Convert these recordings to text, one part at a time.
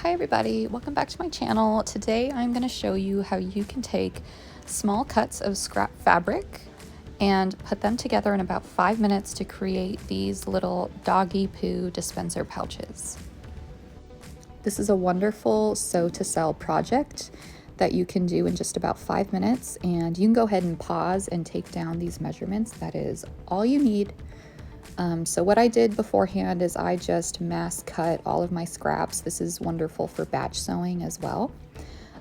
Hi everybody, welcome back to my channel. Today I'm going to show you how you can take small cuts of scrap fabric and put them together in about 5 minutes to create these little doggy poo dispenser pouches. This is a wonderful sew to sell project that you can do in just about 5 minutes, and you can go ahead and pause and take down these measurements. That is all you need. So what I did beforehand is I just mass cut all of my scraps. This is wonderful for batch sewing as well.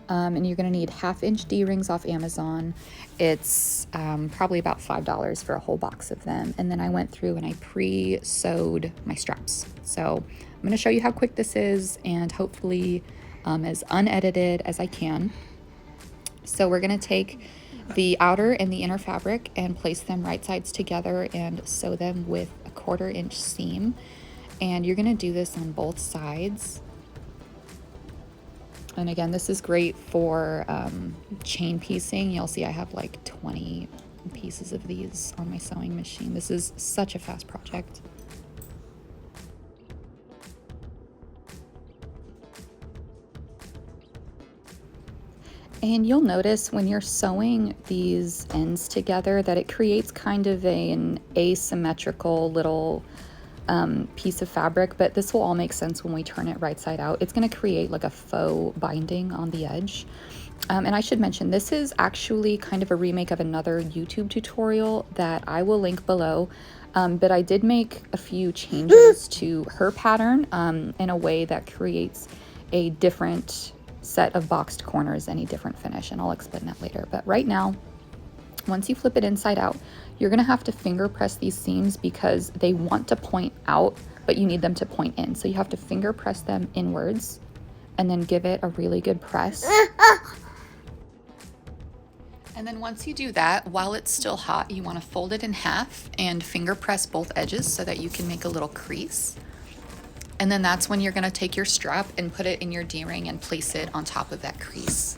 And you're going to need 1/2-inch D-rings off Amazon. It's probably about $5 for a whole box of them. And then I went through and I pre-sewed my straps. So I'm going to show you how quick this is, and hopefully as unedited as I can. So we're going to take the outer and the inner fabric and place them right sides together and sew them with a 1/4-inch seam. And you're going to do this on both sides. And again, this is great for chain piecing. You'll see I have like 20 pieces of these on my sewing machine. This is such a fast project. And you'll notice when you're sewing these ends together that it creates kind of an asymmetrical little piece of fabric, but this will all make sense when we turn it right side out. It's going to create like a faux binding on the edge. And I should mention, this is actually kind of a remake of another YouTube tutorial that I will link below. But I did make a few changes to her pattern in a way that creates a different set of boxed corners, any different finish, and I'll explain that later. But right now, once you flip it inside out, you're going to have to finger press these seams because they want to point out, but you need them to point in. So you have to finger press them inwards and then give it a really good press. And then once you do that, while it's still hot, you want to fold it in half and finger press both edges so that you can make a little crease. And then that's when you're going to take your strap and put it in your D-ring and place it on top of that crease.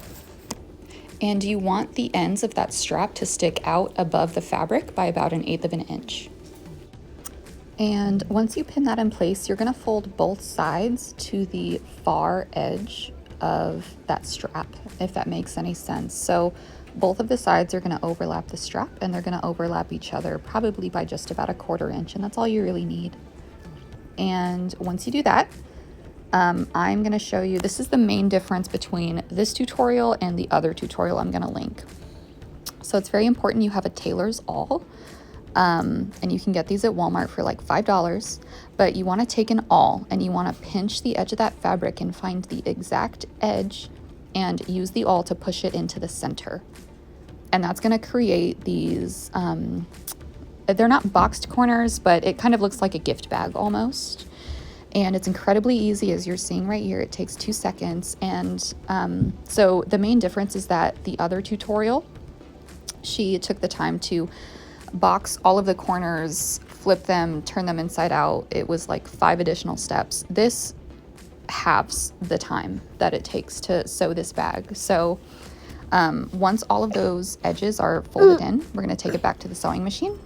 And you want the ends of that strap to stick out above the fabric by about 1/8 of an inch. And once you pin that in place, you're going to fold both sides to the far edge of that strap, if that makes any sense. So both of the sides are going to overlap the strap, and they're going to overlap each other probably by just about 1/4 inch, and that's all you really need. And once you do that, I'm going to show you, this is the main difference between this tutorial and the other tutorial I'm going to link. So it's very important you have a tailor's awl, and you can get these at Walmart for like $5, but you want to take an awl and you want to pinch the edge of that fabric and find the exact edge and use the awl to push it into the center. And that's going to create these, they're not boxed corners, but it kind of looks like a gift bag almost. And it's incredibly easy, as you're seeing right here. It takes 2 seconds. And so the main difference is that the other tutorial, she took the time to box all of the corners, flip them, turn them inside out. It was like 5 additional steps. This halves the time that it takes to sew this bag. So once all of those edges are folded in, we're going to take it back to the sewing machine.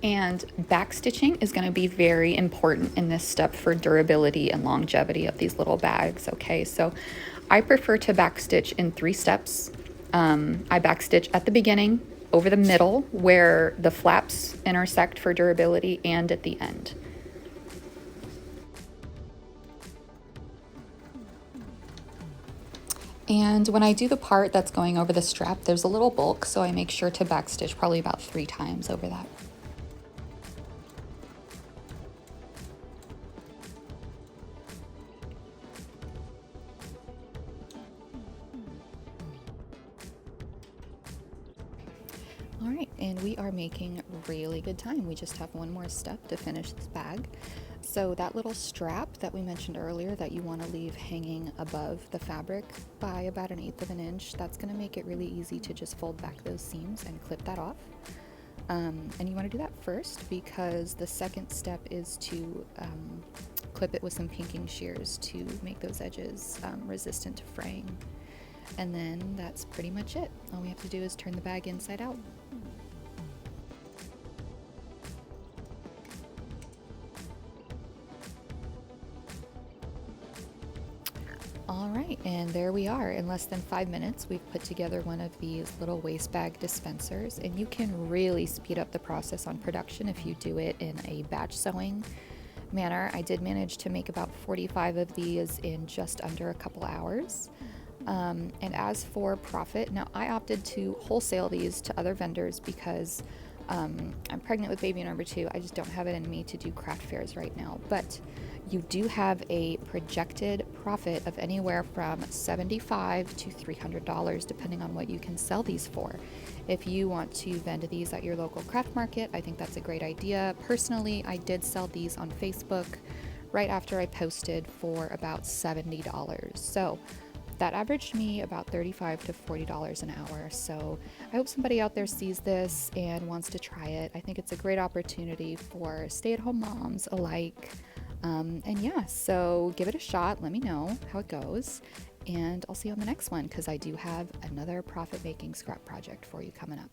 And back stitching is going to be very important in this step for durability and longevity of these little bags. Okay, so I prefer to back stitch in 3 steps. I back stitch at the beginning, over the middle where the flaps intersect for durability, and at the end. And when I do the part that's going over the strap, there's a little bulk, so I make sure to back stitch probably about 3 times over that. All right, and we are making really good time. We just have one more step to finish this bag. So that little strap that we mentioned earlier that you want to leave hanging above the fabric by about 1/8 of an inch, that's going to make it really easy to just fold back those seams and clip that off. And you want to do that first because the second step is to clip it with some pinking shears to make those edges resistant to fraying. And then that's pretty much it. All we have to do is turn the bag inside out. All right, and there we are. In less than 5 minutes, we've put together one of these little waste bag dispensers, and you can really speed up the process on production if you do it in a batch sewing manner. I did manage to make about 45 of these in just under a couple hours. And as for profit, now I opted to wholesale these to other vendors because I'm pregnant with baby number 2. I just don't have it in me to do craft fairs right now. But you do have a projected profit of anywhere from $75 to $300, depending on what you can sell these for. If you want to vend these at your local craft market, I think that's a great idea. Personally, I did sell these on Facebook right after I posted for about $70. So that averaged me about $35 to $40 an hour. So I hope somebody out there sees this and wants to try it. I think it's a great opportunity for stay-at-home moms alike. And yeah, so give it a shot. Let me know how it goes. And I'll see you on the next one because I do have another profit-making scrap project for you coming up.